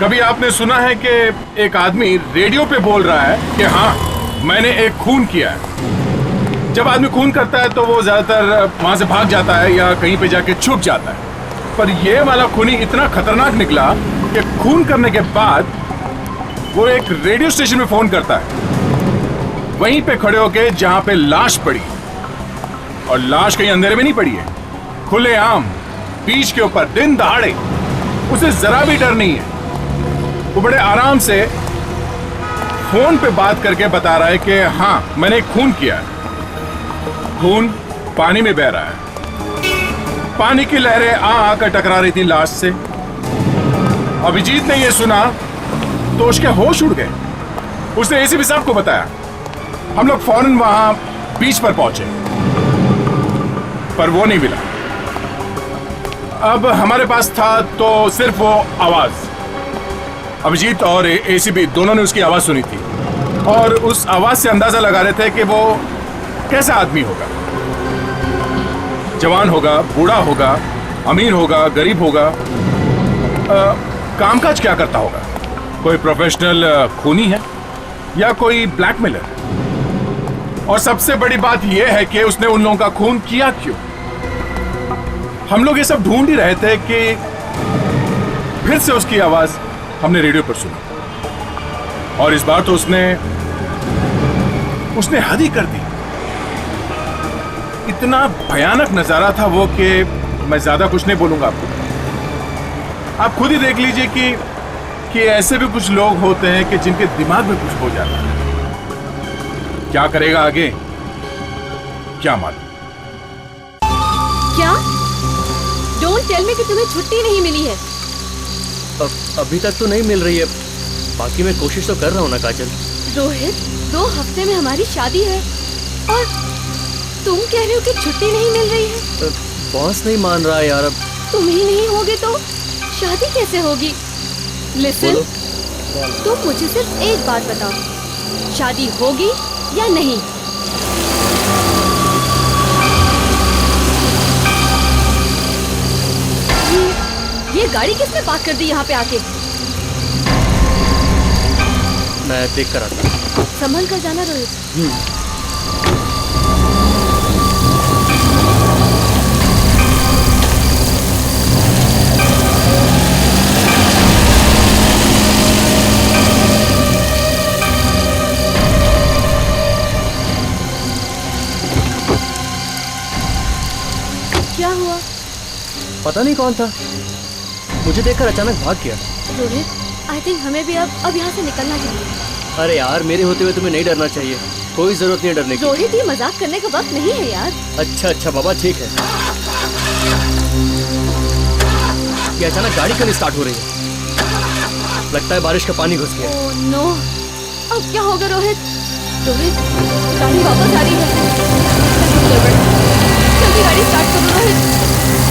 कभी आपने सुना है कि एक आदमी रेडियो पे बोल रहा है कि हाँ मैंने एक खून किया है। जब आदमी खून करता है तो वो ज्यादातर वहां से भाग जाता है या कहीं पे जाके छुप जाता है, पर ये वाला खूनी इतना खतरनाक निकला कि खून करने के बाद वो एक रेडियो स्टेशन में फोन करता है, वहीं पे खड़े होके जहां पे लाश पड़ी, और लाश कहीं अंधेरे में नहीं पड़ी है, खुलेआम बीच के ऊपर दिन दहाड़े, उसे जरा भी डर नहीं है। वो बड़े आराम से फोन पे बात करके बता रहा है कि हाँ मैंने एक खून किया है। खून पानी में बह रहा है, पानी की लहरें आकर टकरा रही थी लाश से। अभिजीत ने यह सुना तो उसके होश उड़ गए। उसने एसीपी साहब को बताया। हम लोग फौरन वहां बीच पर पहुंचे, पर वो नहीं मिला। अब हमारे पास था तो सिर्फ वो आवाज। अभिजीत और एसीपी दोनों ने उसकी आवाज सुनी थी और उस आवाज से अंदाजा लगा रहे थे कि वो कैसा आदमी होगा। जवान होगा, बूढ़ा होगा, अमीर होगा, गरीब होगा, कामकाज क्या करता होगा, कोई प्रोफेशनल खूनी है या कोई ब्लैकमेलर। और सबसे बड़ी बात यह है कि उसने उन लोगों का खून किया क्यों। हम लोग ये सब ढूंढ ही रहे थे कि फिर से उसकी आवाज हमने रेडियो पर सुनी, और इस बार तो उसने हद ही कर दी। इतना भयानक नजारा था वो कि मैं ज्यादा कुछ नहीं बोलूंगा आपको। आप खुद ही देख लीजिए कि ऐसे भी कुछ लोग होते हैं कि जिनके दिमाग में कुछ हो जाता है। क्या करेगा आगे क्या मालूम। क्या? डोंट टेल मी कि तुम्हें छुट्टी नहीं मिली है। अभी तक तो नहीं मिल रही है, बाकी मैं कोशिश तो कर रहा हूँ ना काजल। रोहित, 2 हफ्ते में हमारी शादी है और तुम कह रहे हो कि छुट्टी नहीं मिल रही है। बॉस नहीं मान रहा यार। अब तुम ही नहीं होगे तो शादी कैसे होगी? लिसन, तुम मुझे सिर्फ एक बात बताओ, शादी होगी या नहीं? ये गाड़ी किसने पार्क कर दी यहाँ पे आके? मैं देख कर आता हूँ। संभल कर जाना रोहित। क्या हुआ? पता नहीं कौन था, मुझे देखकर अचानक भाग गया। रोहित, आई थिंक हमें भी अब यहाँ से निकलना चाहिए। अरे यार, मेरे होते हुए तुम्हें नहीं डरना चाहिए, कोई जरूरत नहीं है डरने की। रोहित, ये मजाक करने का वक्त नहीं है यार। अच्छा बाबा, ठीक है। ये अचानक गाड़ी क्यों स्टार्ट हो रही है? लगता है बारिश का पानी घुस गया। ओह नो, अब क्या होगा रोहित? रोहित, गाड़ी वापस आ रही है। जल्दी गाड़ी स्टार्ट करो रोहित,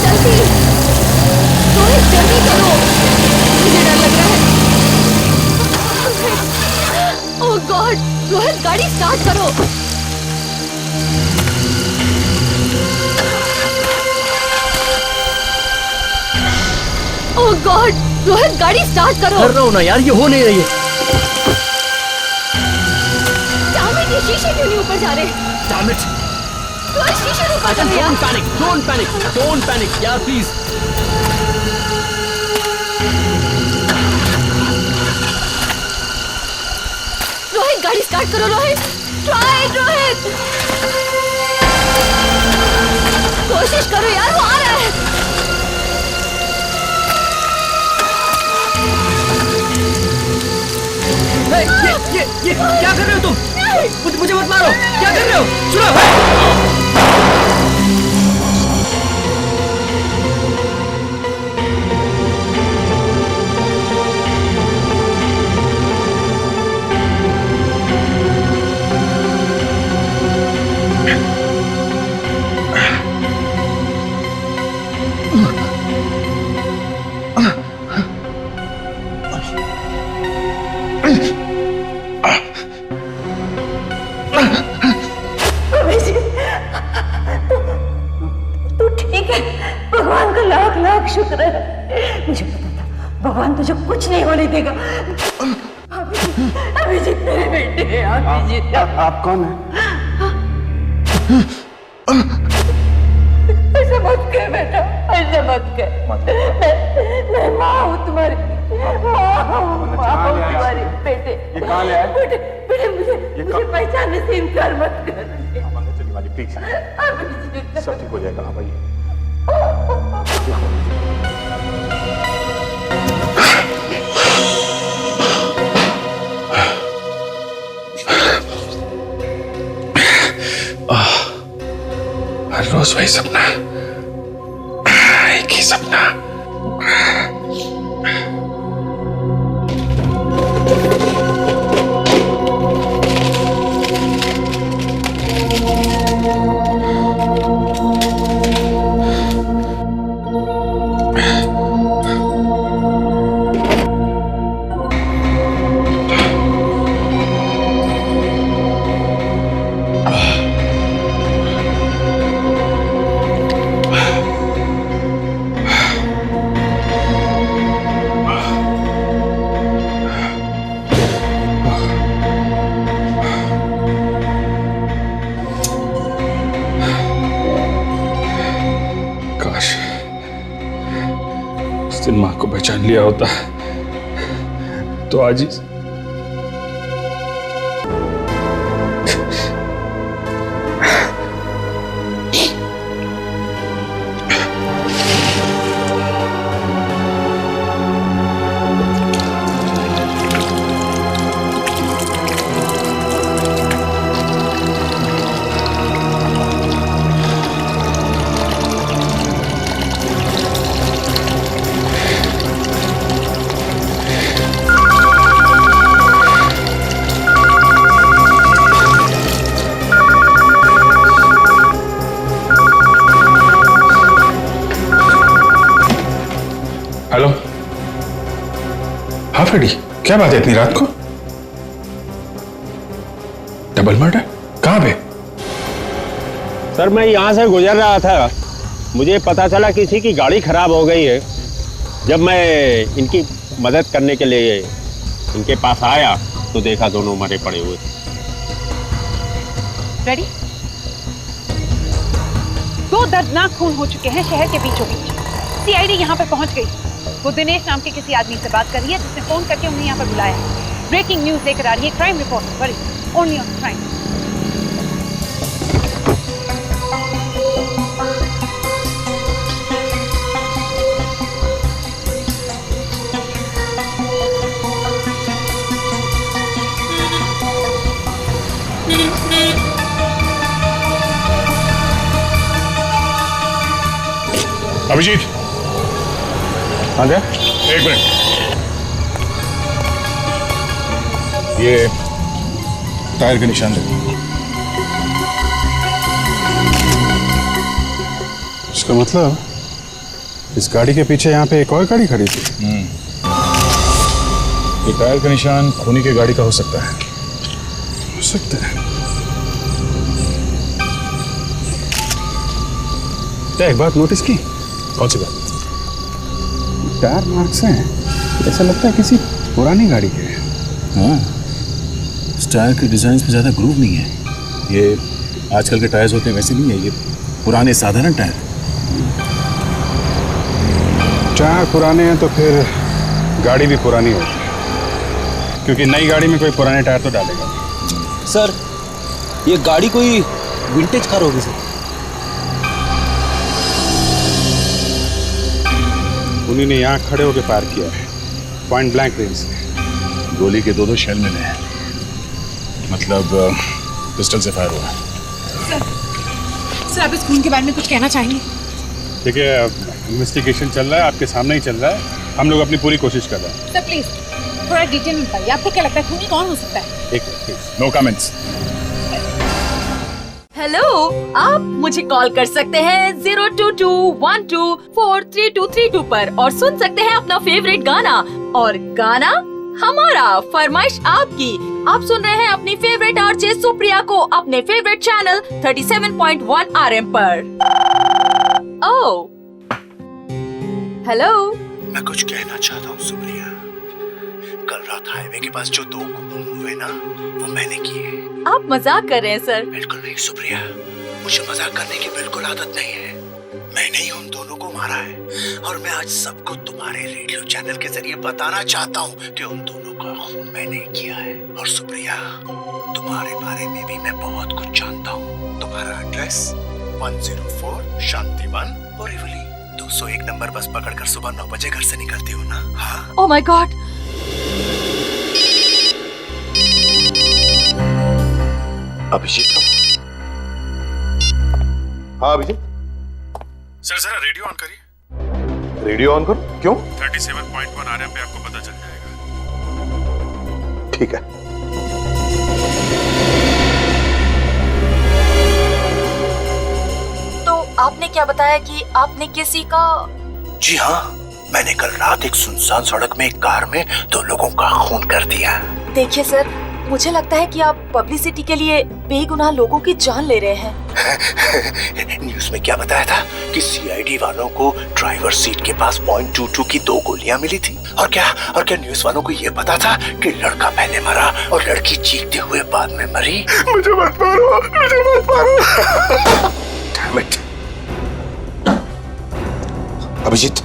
जल्दी। रोहित जल्दी करो, मुझे डर लग रहा है। ओह गॉड, रोहित गाड़ी स्टार्ट करो। ओह गॉड, रोहित गाड़ी स्टार्ट करो। कर रहा हूँ ना यार, ये हो नहीं रही है। डैम इट, ये शीशे क्यों नहीं ऊपर जा रहे? Damn it. रोहित शीशे ऊपर कर यार। डोंट पैनिक यार, प्लीज। रोहित गाड़ी स्टार्ट करो रोहित, ट्राई रोहित, कोशिश करो यार, वो आ रहा है। ये क्या कर रहे हो तुम? मुझे मत मारो, क्या कर रहे हो? सुनो। भगवान तुझे कुछ नहीं होने देगा। अभिजीत मेरे बेटे हैं, अभिजीत। आप कौन है? ऐसा मत कर बेटा, ऐसा मत कर। मैं माँ हूँ तुम्हारी, माँ हूँ तुम्हारी। बेटे ये कहाँ ले आए? बेटे मुझे पहचानने से इनकार मत कर। चलिए वाली प्लीज, सब ठीक हो जाएगा। आप आइए। हर रोज वही सपना, एक ही सपना। दिन मां को पहचान लिया होता तो आज ही हेलो। हाँ फ्रेडी, क्या बात है इतनी रात को? डबल मर्डर कहां पे? सर मैं यहाँ से गुजर रहा था, मुझे पता चला किसी की गाड़ी खराब हो गई है। जब मैं इनकी मदद करने के लिए इनके पास आया तो देखा दोनों मरे पड़े हुए। रेडी? 2 दर्दनाक खून हो चुके हैं शहर के बीचों बीच। सीआईडी यहाँ पर पहुंच गई। वो दिनेश नाम के किसी आदमी से बात कर रही है जिसने फोन करके उन्हें यहाँ पर बुलाया है। ब्रेकिंग न्यूज लेकर आ रही है, crime report. Worry only on crime. Abhijit, हाँ क्या? एक मिनट। ये टायर के निशान देखो। इसका मतलब इस गाड़ी के पीछे यहाँ पे एक और गाड़ी खड़ी थी। ये टायर का निशान खूनी की गाड़ी का हो सकता है। हो सकता है। क्या एक बात नोटिस की? कौन सी बात? टायर मार्क्स हैं, ऐसा लगता है किसी पुरानी गाड़ी के। हाँ, इस टायर के डिजाइन में ज्यादा ग्रूव नहीं है। ये आजकल के टायर्स होते हैं वैसे नहीं है, ये पुराने साधारण टायर। टायर पुराने हैं तो फिर गाड़ी भी पुरानी होगी, क्योंकि नई गाड़ी में कोई पुराने टायर तो डालेगा। सर ये गाड़ी कोई विंटेज कार होगी सर। उन्हीं ने यहाँ खड़े होकर फायर किया है, पॉइंट ब्लैंक रेंज से। गोली के 2-2 शेल मिले हैं, मतलब पिस्टल से फायर हुआ है। सर आप इस खून के बारे में कुछ कहना चाहेंगे? ठीक है, इन्वेस्टिगेशन चल रहा है, आपके सामने ही चल रहा है। हम लोग अपनी पूरी कोशिश कर रहे हैं। सर प्लीज थोड़ा डिटेल में बताइए, आपको क्या लगता है खूनी कौन हो सकता है? एक नो कमेंट्स। हेलो, आप मुझे कॉल कर सकते हैं 02212432232 पर और सुन सकते हैं अपना फेवरेट गाना। और गाना हमारा, फरमाइश आपकी। आप सुन रहे हैं अपनी फेवरेट आरजे सुप्रिया को अपने फेवरेट चैनल 37.1 RM पर। ओह हेलो, मैं कुछ कहना चाहता हूँ सुप्रिया। कल रात हाईवे के पास जो 2 खून हुए ना, वो मैंने किए। आप मजाक कर रहे हैं सर? बिल्कुल नहीं सुप्रिया, मुझे मजाक करने की बिल्कुल आदत नहीं है। मैंने ही उन दोनों को मारा है और मैं आज सबको तुम्हारे रेडियो चैनल के जरिए बताना चाहता हूँ कि उन दोनों का खून मैंने किया है। और सुप्रिया, तुम्हारे बारे में भी मैं बहुत कुछ जानता हूँ। तुम्हारा एड्रेस 104 शांतिवन बोरीवली, 201 नंबर बस पकड़कर सुबह 9 बजे घर से निकलती हो ना? हाँ। Oh my God. अभिजीत। हाँ अभिजीत। सर जरा रेडियो ऑन करिए। रेडियो ऑन करो। क्यों? 37.1 आरएम पे आपको पता चल जाएगा। ठीक है। तो आपने क्या बताया कि आपने किसी का? जी हाँ, मैंने कल रात एक सुनसान सड़क में एक कार में 2 लोगों का खून कर दिया। देखिए सर, मुझे लगता है कि आप पब्लिसिटी के लिए बेगुनाह लोगों की जान ले रहे हैं। न्यूज़ में क्या बताया था कि सीआईडी वालों को ड्राइवर सीट के पास .22 की 2 गोलियां मिली थी। और क्या न्यूज़ वालों को ये पता था कि लड़का पहले मरा और लड़की चीखते हुए बाद में मरी। मुझे मत मारो, मुझे मत मारो। Damn it। अभिजीत,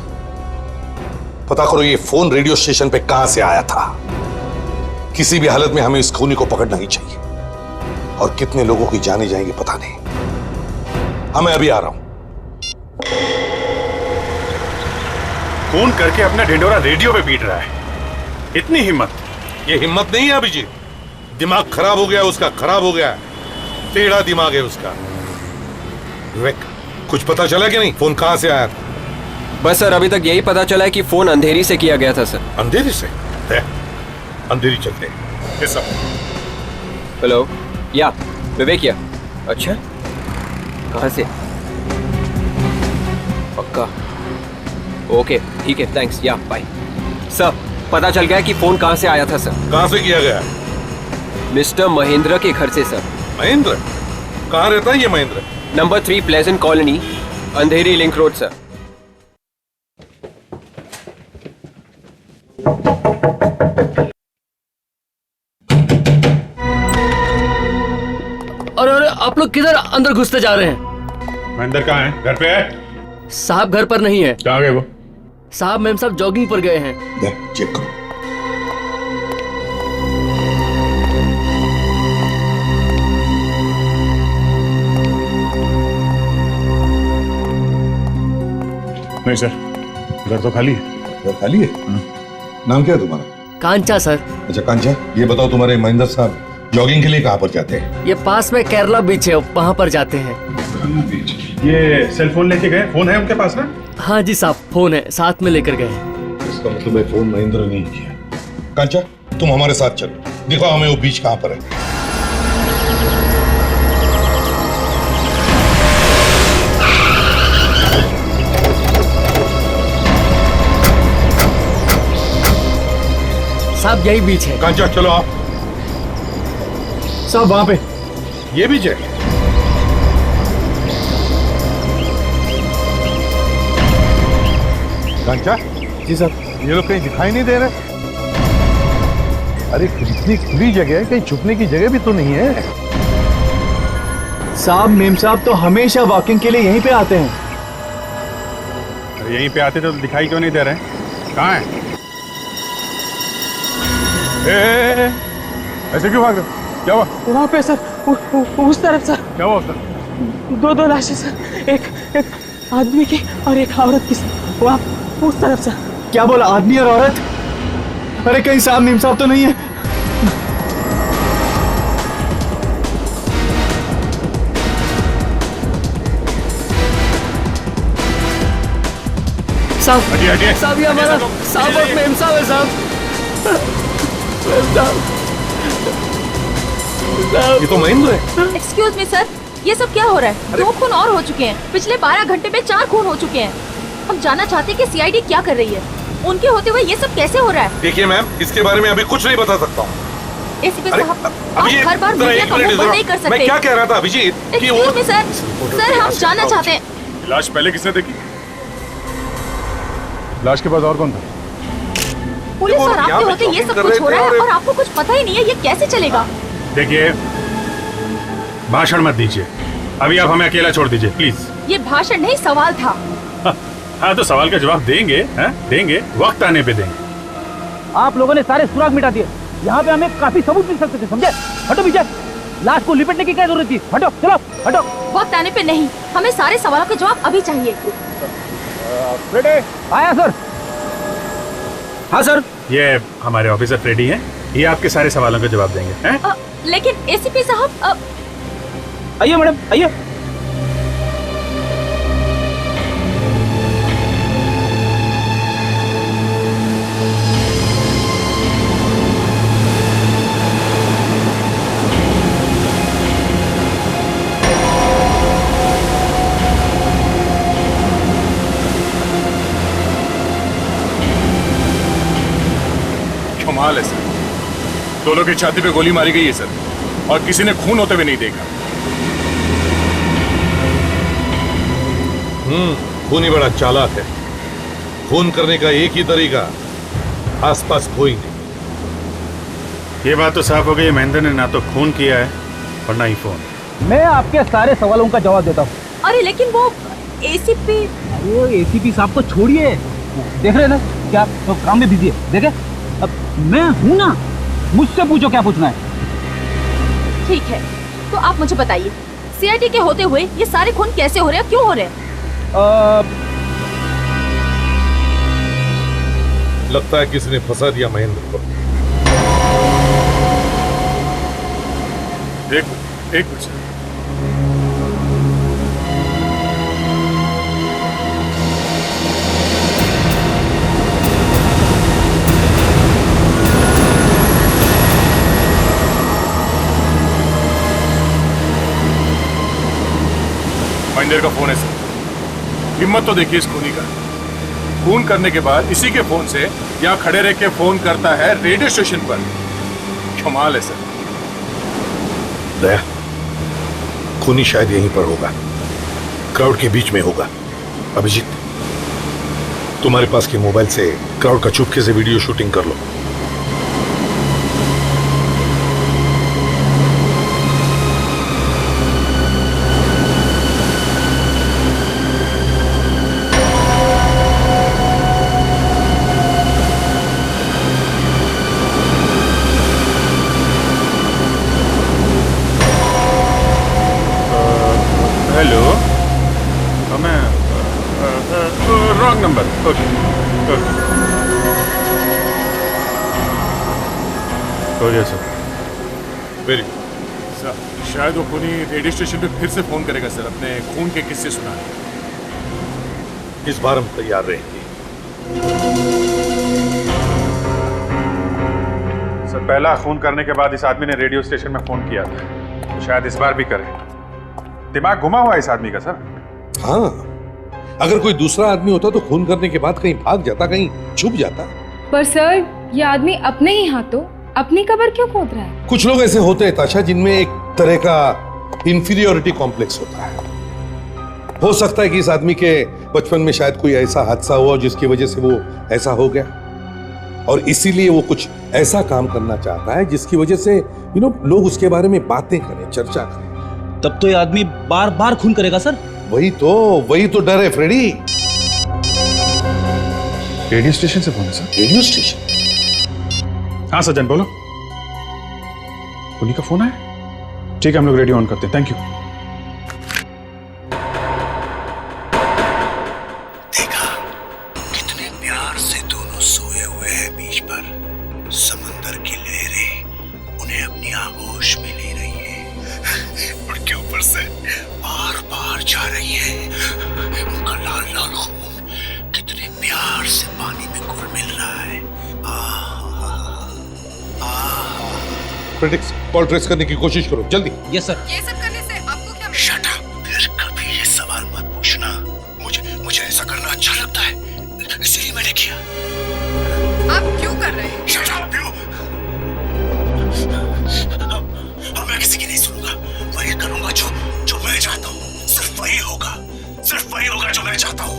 पता करो ये फोन रेडियो स्टेशन पे कहां से आया था। किसी भी हालत में हमें इस खूनी को पकड़ना ही चाहिए। और कितने लोगों की जाने जाएंगी पता नहीं। हाँ मैं अभी आ रहा हूं। खून करके अपना ढिंडोरा रेडियो पे पीट रहा है, इतनी हिम्मत? ये हिम्मत नहीं है अभिजीत, दिमाग खराब हो गया उसका, खराब हो गया, टेढ़ा दिमाग है उसका। विवेक, कुछ पता चला कि नहीं? फोन कहां से आया था? बस सर, अभी तक यही पता चला है कि फोन अंधेरी से किया गया था सर। अंधेरी से? अंधेरी चलते हैं। हेलो, या विवेक या? अच्छा, कहाँ से? पक्का? ओके ठीक है, थैंक्स, या बाय। सर, पता चल गया कि फोन कहाँ से आया था सर। कहाँ से किया गया? मिस्टर महेंद्र के घर से सर। महेंद्र? कहाँ रहता है ये महेंद्र? नंबर 3 प्लेजेंट कॉलोनी, अंधेरी लिंक रोड सर। अरे आप लोग किधर अंदर घुसते जा रहे हैं? महेंद्र कहाँ है? घर पे है? साहब घर पर नहीं है। कहाँ गए वो? साहब मैम साहब जॉगिंग पर गए हैं। चेक करो। नहीं सर, घर तो खाली है। घर खाली है? नाम क्या है तुम्हारा? कांचा सर। अच्छा कांचा, ये बताओ तुम्हारे महेंद्र साहब जॉगिंग के लिए कहाँ पर जाते हैं? ये पास में केरला बीच है, वहाँ पर जाते हैं। ये सेल फोन लेके गए? फोन है उनके पास ना? हाँ जी साहब, फोन है, साथ में लेकर गए। इसका मतलब है फोन महेंद्र ने किया। कांचा, तुम हमारे साथ चलो, दिखाओ हमें वो बीच कहाँ पर है। साहब यही बीच है। कांचा चलो आप। साहब वहाँ पे ये बीच है? कांचा जी सर। ये लोग कहीं दिखाई नहीं दे रहे। अरे इतनी खुली जगह है, कहीं छुपने की जगह भी तो नहीं है। साहब मेम साहब तो हमेशा वॉकिंग के लिए यहीं पे आते हैं। अरे यहीं पे आते तो दिखाई क्यों नहीं दे रहे? कहाँ है? ऐसे क्यों भाग रहे? क्या हुआ? वहाँ पे सर, उस तरफ सर। क्या हुआ सर? दो लाशें सर, एक आदमी की और एक औरत की सर। वहाँ उस तरफ सर। क्या बोला, आदमी और औरत? अरे कहीं साहब मीम साहब तो नहीं है? साहब, साहब ये हमारा साहब और मेम साहब है साहब। ये तो महेंद्र है। एक्सक्यूज मी सर, ये सब क्या हो रहा है? 2 खून और हो चुके हैं। पिछले 12 घंटे में 4 खून हो चुके हैं। हम जानना चाहते हैं कि सीआईडी क्या कर रही है। उनके होते हुए ये सब कैसे हो रहा है? देखिए मैम, इसके बारे में अभी कुछ नहीं बता सकता हूँ। एसीपी साहब, आप हर बार मीडिया का मुंह बंद नहीं कर सकते। मैं क्या कह रहा था अभिजीत कि वो... एक्सक्यूज मी सर, हम जानना चाहते हैं। लाश पहले किसने देखी? लाश के पास और कौन था? पुलिस और आपके होते ये सब कुछ हो रहा है और आपको कुछ पता ही नहीं है, ये कैसे चलेगा? देखिए, भाषण मत दीजिए, अभी आप हमें अकेला छोड़ दीजिए प्लीज। ये भाषण नहीं, सवाल था। हाँ तो सवाल का जवाब देंगे, देंगे, वक्त आने पे देंगे। आप लोगों ने सारे सुराग मिटा दिए, यहाँ पे हमें काफी सबूत मिल सकते थे, समझे? हटो पीछे, लाश को लिपटने की क्या जरूरत थी? हटो, चलो, हटो। वक्त आने पे नहीं, हमें सारे सवालों के जवाब अभी चाहिए। आया सर। हाँ सर, ये हमारे ऑफिसर फ्रेडी हैं, ये आपके सारे सवालों के जवाब देंगे, हैं? लेकिन एसीपी साहब, आइए मैडम, आइए। कमाल है सर, दोनों की छाती पे गोली मारी गई है सर, और किसी ने खून होते हुए नहीं देखा। खून ही बड़ा चालाक है। खून करने का एक ही तरीका, आसपास कोई नहीं। ये बात तो साफ हो गई, महेंद्र ने ना तो खून किया है और ना ही फोन। मैं आपके सारे सवालों का जवाब देता हूँ। अरे लेकिन वो एसीपी, वो एसीपी साहब को छोड़िए, देख रहे हैं ना क्या तो काम में बिजी है। देखे, अब मैं हूं ना, मुझसे पूछो क्या पूछना है। ठीक है, तो आप मुझे बताइए, सीआईडी के होते हुए ये सारे खून कैसे हो रहे हैं, क्यों हो रहे हैं? लगता है किसी ने फंसा दिया महेंद्र को। एक कुछ महेंद्र का फोन है सर, हिम्मत तो देखिए इस खूनी का। खून करने के बाद इसी के फोन से यहाँ खड़े रह के फोन करता है रेडियो स्टेशन पर। कमाल है सर। दया, खूनी शायद यहीं पर होगा, क्राउड के बीच में होगा। अभिजीत, तुम्हारे पास के मोबाइल से क्राउड का चुपके से वीडियो शूटिंग कर लो। हेलो, मैं रॉन्ग नंबर। ओके हो गया सर। वेरी सर, शायद वो खूनी रेडियो स्टेशन पे फिर से फोन करेगा सर, अपने खून के किस्से सुनाने। इस बार हम तैयार रहेंगे। सर, पहला खून करने के बाद इस आदमी ने रेडियो स्टेशन में फोन किया था, तो शायद इस बार भी करे। दिमाग घुमा हुआ है इस आदमी का सर। हाँ, अगर कोई दूसरा आदमी होता तो खून करने के बाद कहीं भाग जाता, कहीं छुप जाता। पर सर, ये आदमी अपने ही हाथों अपनी कब्र क्यों खोद रहा है? कुछ लोग ऐसे होते हैं ताशा, जिनमें एक तरह का इंफीरियोरिटी कॉम्प्लेक्स होता है। हो सकता है कि इस आदमी के बचपन में शायद कोई ऐसा हादसा हुआ जिसकी वजह से वो ऐसा हो गया, और इसीलिए वो कुछ ऐसा काम करना चाहता है जिसकी वजह से लोग उसके बारे में बातें करें, चर्चा करें। तब तो ये आदमी बार बार खून करेगा सर। वही तो डर है फ्रेडी। रेडियो स्टेशन से फोन है सर? Radio station? हाँ सज्जन बोलो। उन्हीं का फोन है? ठीक है, हम लोग रेडियो ऑन करते हैं। Thank you. देखा कितने प्यार से दोनों सोए हुए हैं बीच पर। समंदर की लहरें उन्हें अपनी आगोश में ले रही है, उनके ऊपर से बार बार जा रही है। उनका लाल लाल खून कितने प्यार से पानी में घुल मिल रहा है। प्रेडिक्स, कॉल ट्रेस करने की कोशिश करो जल्दी। Yes sir. ये सब करने से आपको क्या? शट अप, फिर कभी ये सवाल मत पूछना। मुझे ऐसा करना अच्छा लगता है, इसलिए मैंने किया। आप क्यों कर रहे हैं? Shut up you. अब मैं किसी की नहीं सुनूंगा, वही करूंगा जो मैं चाहता हूँ। सिर्फ वही होगा जो मैं चाहता हूँ।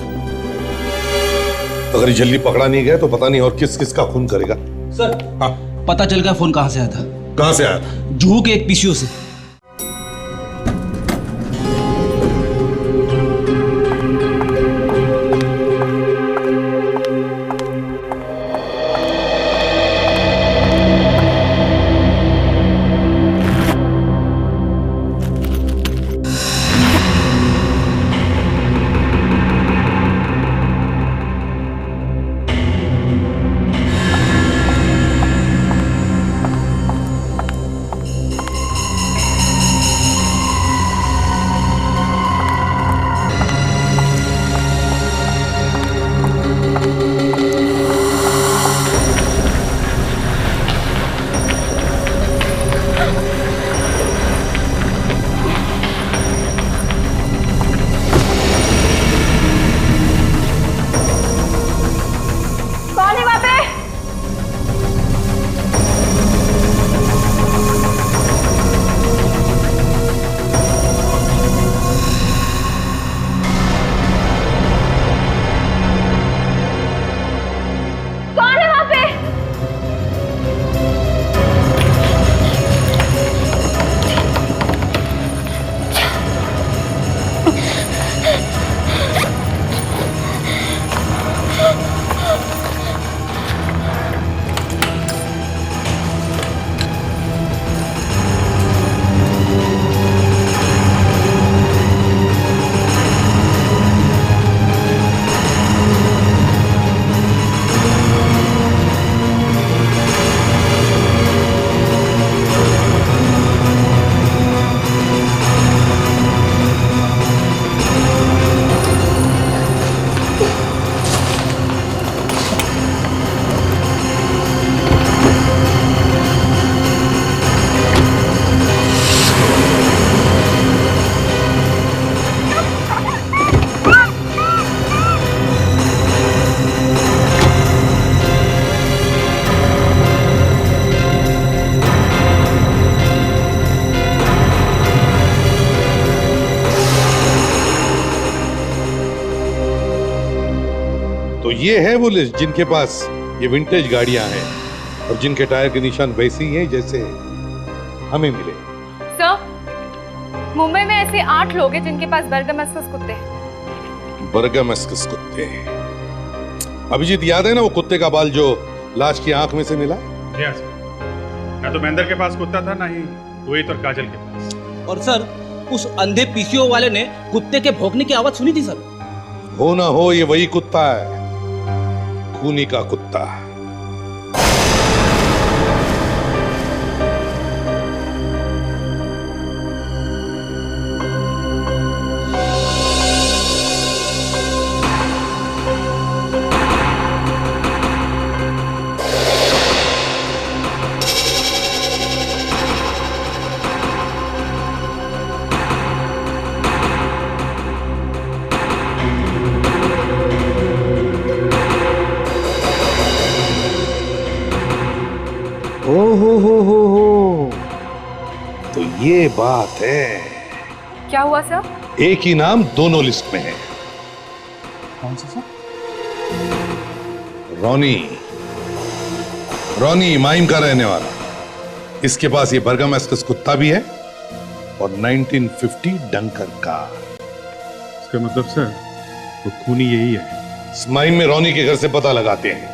अगर ये जल्दी पकड़ा नहीं गया तो पता नहीं और किस किस का खून करेगा। सर हाँ पता चल गया फोन कहाँ से आया था। कहाँ से आया था? जुहू के एक पीसीओ से। ये है वो लिस्ट जिनके पास ये विंटेज गाड़ियां हैं और जिनके टायर के निशान वैसे ही हैं जैसे हमें मिले। सर, मुंबई में ऐसे 8 लोग हैं जिनके पास बर्गमस्कस कुत्ते हैं। बर्गमस्कस कुत्ते? अभिजीत याद है ना वो कुत्ते का बाल जो लाश की आंख में से मिला? ना तो महेंद्र के पास कुत्ता था ना ही रोहित और काजल के पास। और सर उस अंधे पीसीओ वाले ने कुत्ते के भौंकने की आवाज सुनी थी सर। हो ना हो ये वही कुत्ता है, खूनी का कुत्ता। हो तो ये बात है। क्या हुआ सर? एक ही नाम दोनों लिस्ट में है। कौन सा सर? रॉनी, रॉनी माइम का रहने वाला। इसके पास ये बर्गमस्कस कुत्ता भी है और 1950 डंकर कार। इसका मतलब सर वो खूनी यही है। इस माइम में रॉनी के घर से पता लगाते हैं।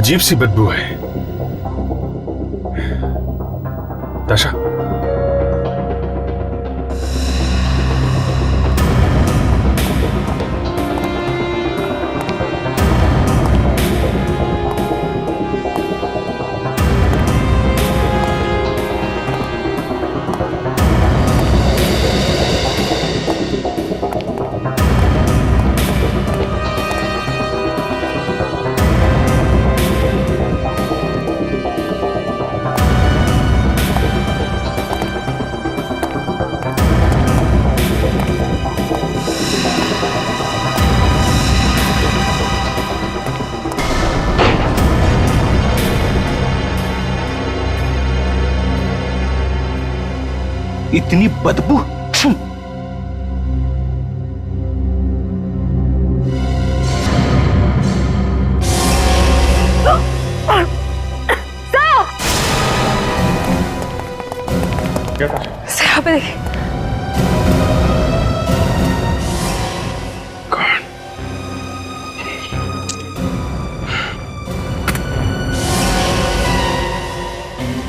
अजीब सी बदबू है। दशा, इतनी बदबू। सर आप देखिए।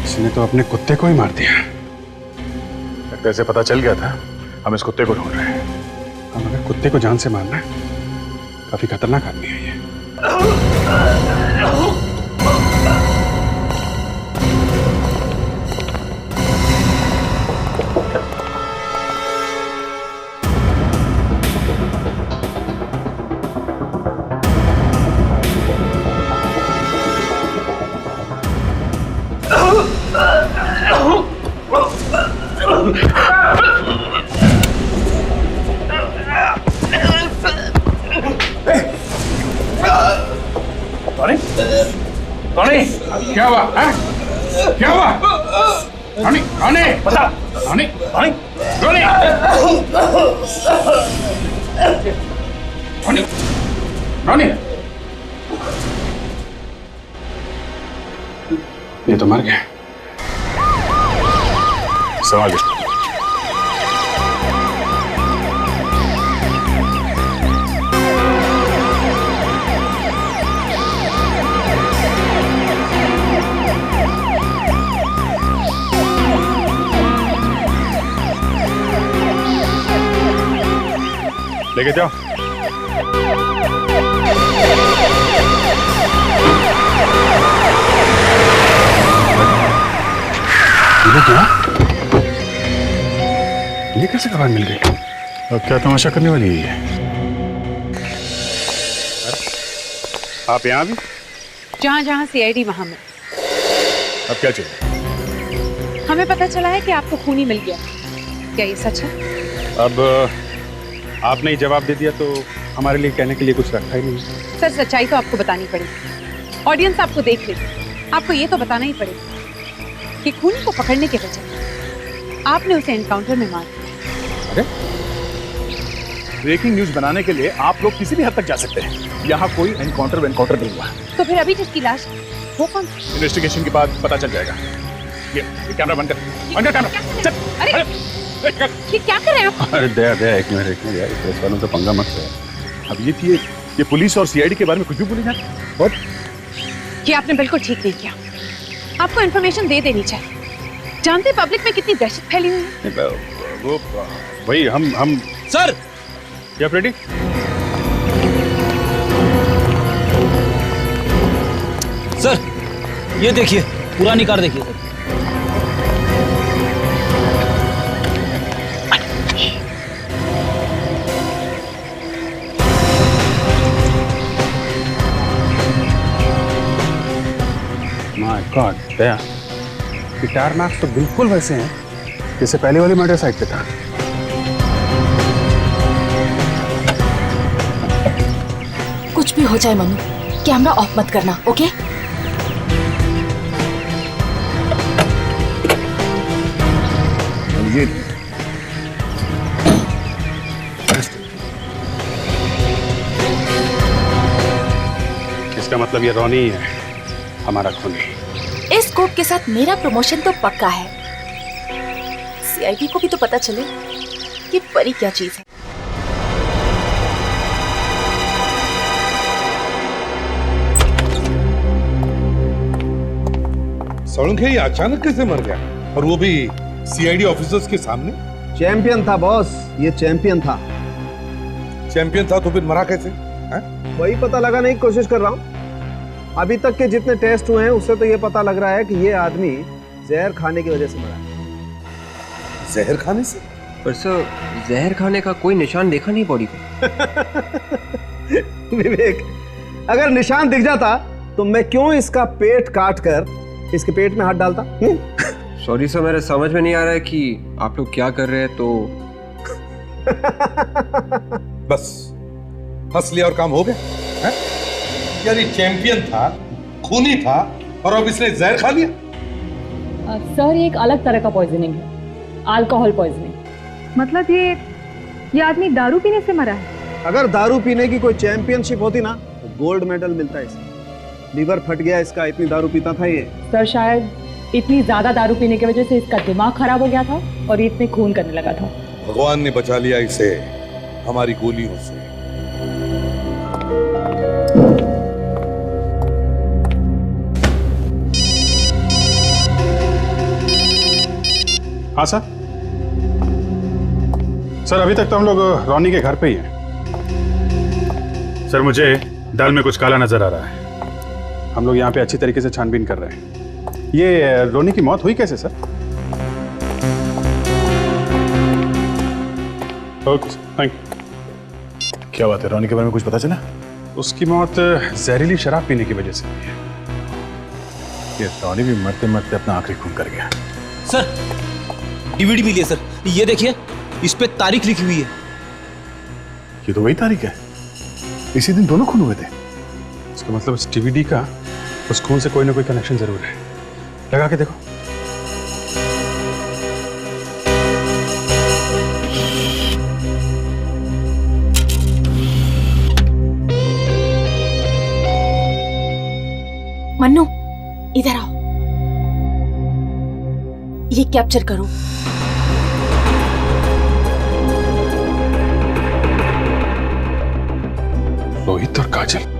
इसने तो अपने कुत्ते को ही मार दिया। कैसे पता चल गया था हम इस कुत्ते को ढूंढ रहे हैं। हम अगर कुत्ते को जान से मारना है, काफी खतरनाक आदमी है ये। क्या हुआ? क्या हुआ? रोनी, रोनी, बता। रोनी, रोनी, रोनी, रोनी, रोनी। ये तो मर गया। संभाल के। लेके जाओ। ये कैसे खबर मिल गई? अब क्या तमाशा करने वाली है ये? आप यहाँ भी? जहाँ जहाँ सीआईडी वहाँ में। अब क्या चाहिए? हमें पता चला है कि आपको खून ही मिल गया। क्या ये सच है? अब आपने ही जवाब दे दिया तो हमारे लिए कहने के लिए कुछ रखा ही नहीं। सर सच्चाई तो आपको बतानी पड़ेगी। ऑडियंस आपको देख लेगी। आपको ये तो बताना ही पड़ेगा कि खूनी को पकड़ने के बजाय आपने उसे एनकाउंटर में मार दिया। अरे ब्रेकिंग न्यूज बनाने के लिए आप लोग किसी भी हद तक जा सकते हैं। यहाँ कोई एनकाउंटर नहीं हुआ। तो फिर अभी जिसकी लाश वो कौन? इन्वेस्टिगेशन के बाद पता चल जाएगा। ये कैमरा बंद कर कैमरा। चल। अरे ये क्या कर रहे हो? अरे दया एक मिनट यार, प्रेस वालों तो पंगा मत ले। अब ये पुलिस और सीआईडी के बारे में कुछ भी बोली जाए और ये आपने बिल्कुल ठीक नहीं किया। आपको इन्फॉर्मेशन दे देनी चाहिए। जानते पब्लिक में कितनी दहशत फैली हुई है। वो वही हम सर क्या फ्रेडी? सर ये देखिए, पुरानी कार देखिए सर। माय गॉड दया, ये टायर मार्क्स तो बिल्कुल वैसे हैं जैसे पहले वाली मर्डर साइट पे था। कुछ भी हो जाए मनु, कैमरा ऑफ मत करना, ओके? ये इसका मतलब ये रोनी ही है, हमारा खूनी। इस स्कोप के साथ मेरा प्रमोशन तो पक्का है। सीआईडी को भी तो पता चले कि परी क्या चीज है। सड़के ही अचानक कैसे मर गया, और वो भी सीआईडी ऑफिसर्स के सामने? चैंपियन था बॉस, ये चैंपियन था। चैंपियन था तो फिर मरा कैसे? वही पता लगाने की कोशिश कर रहा हूँ। अभी तक के जितने टेस्ट हुए हैं उससे तो ये पता लग रहा है कि ये आदमी जहर खाने की वजह से मरा है। जहर खाने से? पर सर, जहर खाने का कोई निशान देखा नहीं बॉडी को। विवेक, अगर निशान दिख जाता तो मैं क्यों इसका पेट काट कर इसके पेट में हाथ डालता? सॉरी सर, मेरे समझ में नहीं आ रहा है कि आप लोग क्या कर रहे हैं। तो बस हंस लिया और काम हो गया है? यार ये चैंपियन था, खूनी था, और अब इसने जहर खा लिया। सर ये एक अलग तरह का पॉइजनिंग है, अल्कोहल पॉइजनिंग। मतलब ये आदमी दारू पीने से मरा है? अगर दारू पीने की कोई चैंपियनशिप होती ना तो गोल्ड मेडल मिलता है इसे। लीवर फट गया इसका, इतनी दारू पीता था ये। सर शायद इतनी ज्यादा दारू पीने की वजह से इसका दिमाग खराब हो गया था और ये इतने खून करने लगा था। भगवान ने बचा लिया इसे हमारी गोलियों से। हाँ सर। सर अभी तक तो हम लोग रोनी के घर पे ही हैं। सर मुझे दाल में कुछ काला नजर आ रहा है। हम लोग यहाँ पे अच्छी तरीके से छानबीन कर रहे हैं। ये रोनी की मौत हुई कैसे सर? Okay thank you. क्या बात है, रोनी के बारे में कुछ पता चला? उसकी मौत जहरीली शराब पीने की वजह से हुई है। ये रोनी भी मरते मरते अपना आखिरी खून कर गया। सर डीवीडी मिली है सर, ये देखिए, इस पे तारीख लिखी हुई है। ये तो वही तारीख है, इसी दिन दोनों खून हुए थे। इसका मतलब इस डीवीडी का उस खून से कोई ना कोई कनेक्शन जरूर है। लगा के देखो। मन्नू इधर आओ, ये कैप्चर करो। रोहित और काजल,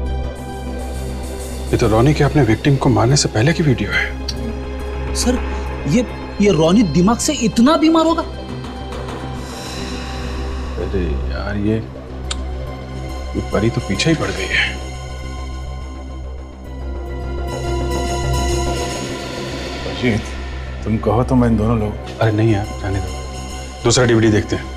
ये तो रोनी के अपने विक्टिम को मारने से पहले की वीडियो है। सर ये रोनी दिमाग से इतना बीमार होगा? अरे यार ये परी तो पीछे ही पड़ गई है। अजीत, तुम कहो तो मैं इन दोनों लोग। अरे नहीं यार, जाने दो, दूसरा डीवीडी देखते हैं।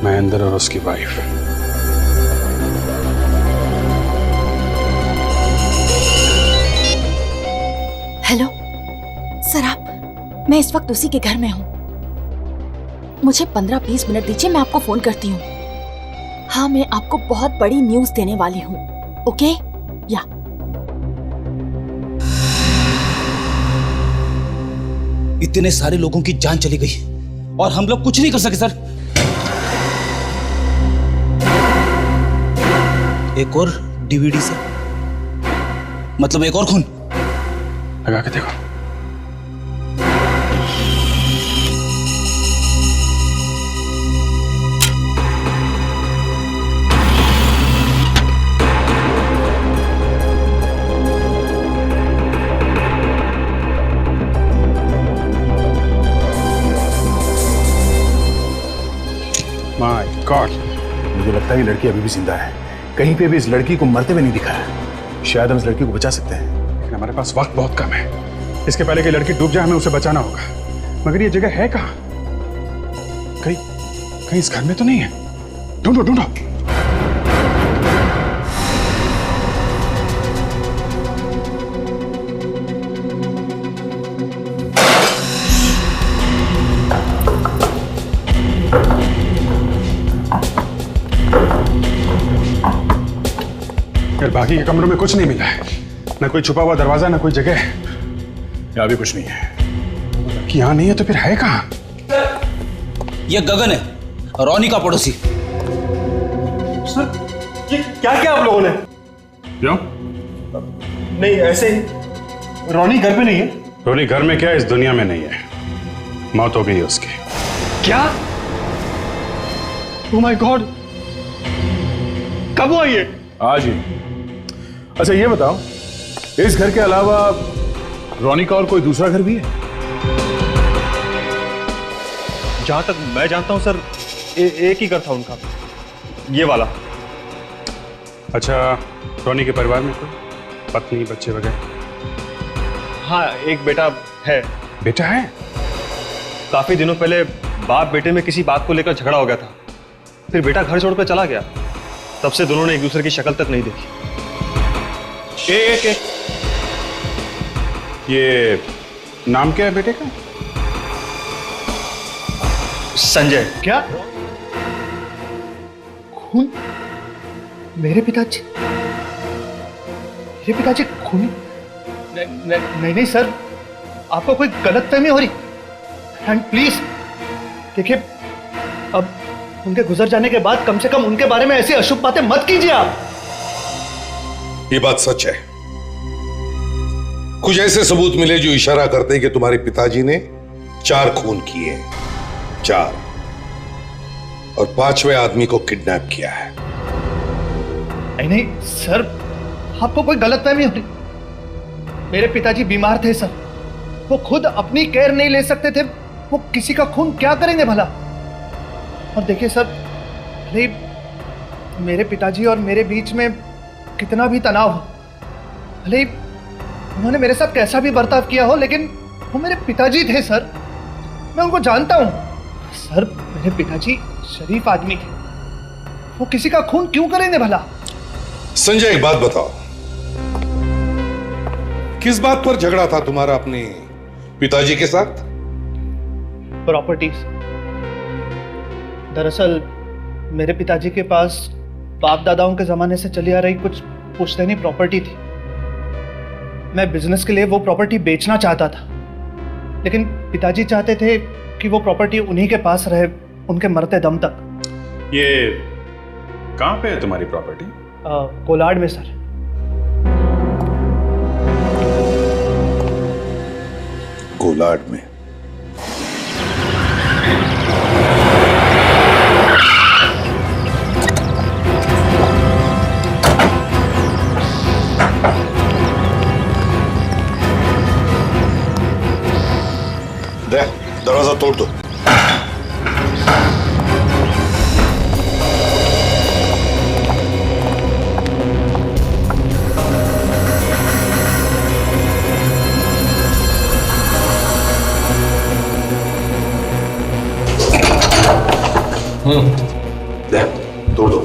महेंद्र और उसकी वाइफ। हेलो सर, आप, मैं इस वक्त उसी के घर में हूँ। मुझे 15-20 मिनट दीजिए, मैं आपको फोन करती हूँ। हाँ, मैं आपको बहुत बड़ी न्यूज़ देने वाली हूँ। ओके या इतने सारे लोगों की जान चली गई और हम लोग कुछ नहीं कर सके सर। एक और डीवीडी से मतलब एक और खून। लगा के देखो। माय गॉड, मुझे लगता है ये लड़की अभी भी जिंदा है। कहीं पे भी इस लड़की को मरते हुए नहीं दिखा है। शायद हम इस लड़की को बचा सकते हैं, लेकिन हमारे पास वक्त बहुत कम है। इसके पहले कि लड़की डूब जाए, हमें उसे बचाना होगा। मगर ये जगह है कहाँ? कहीं इस घर में तो नहीं है। ढूंढो ढूंढो। यार बाकी के कमरों में कुछ नहीं मिला है, ना कोई छुपा हुआ दरवाजा, ना कोई जगह। यहाँ भी कुछ नहीं है। कि यहाँ नहीं है तो फिर है कहाँ? ये गगन है, रोनी का पड़ोसी। क्या किया आप लोगों ने? क्यों? नहीं ऐसे ही। रोनी घर पे नहीं है? रोनी घर में क्या, इस दुनिया में नहीं है। मौत हो गई है उसकी। क्या? ओह माय गॉड, कब हुआ ये? आज ही। अच्छा ये बताओ, इस घर के अलावा रोनी का और कोई दूसरा घर भी है? जहां तक मैं जानता हूं सर, एक ही घर था उनका, ये वाला। अच्छा, रोनी के परिवार में कोई पत्नी बच्चे वगैरह? हाँ, एक बेटा है। बेटा है? काफी दिनों पहले बाप बेटे में किसी बात को लेकर झगड़ा हो गया था, फिर बेटा घर छोड़कर चला गया। तब से दोनों ने एक दूसरे की शक्ल तक नहीं देखी। एक ये नाम क्या है बेटे का? संजय। क्या? खून? मेरे पिताजी? मेरे पिताजी खूनी? नहीं सर, आपको कोई गलतफहमी हो रही। एंड प्लीज देखिए, अब उनके गुजर जाने के बाद कम से कम उनके बारे में ऐसी अशुभ बातें मत कीजिए आप। ये बात सच है। कुछ ऐसे सबूत मिले जो इशारा करते हैं कि तुम्हारे पिताजी ने 4 खून किए, 4, और 5वें आदमी को किडनैप किया है। नहीं सर, आपको कोई गलतफहमी हो रही। मेरे पिताजी बीमार थे सर, वो खुद अपनी केयर नहीं ले सकते थे, वो किसी का खून क्या करेंगे भला। और देखिए सर, भले मेरे पिताजी और मेरे बीच में कितना भी तनाव हो, भले उन्होंने मेरे साथ कैसा भी बर्ताव किया हो, लेकिन वो मेरे पिताजी थे सर, मैं उनको जानता हूं। सर, मेरे पिताजी शरीफ आदमी थे, वो किसी का खून क्यों करेंगे भला। संजय, एक बात बताओ, किस बात पर झगड़ा था तुम्हारा अपने पिताजी के साथ? प्रॉपर्टीज। दरअसल मेरे पिताजी के पास बाप दादाओं के जमाने से चली आ रही कुछ पुश्तैनी प्रॉपर्टी थी। मैं बिजनेस के लिए वो प्रॉपर्टी बेचना चाहता था, लेकिन पिताजी चाहते थे कि वो प्रॉपर्टी उन्हीं के पास रहे उनके मरते दम तक। ये कहां पे है तुम्हारी प्रॉपर्टी? कोलाड में सर। कोलाड में? दे, दरवाजा तोड़ दो। दे, तोड़ दो।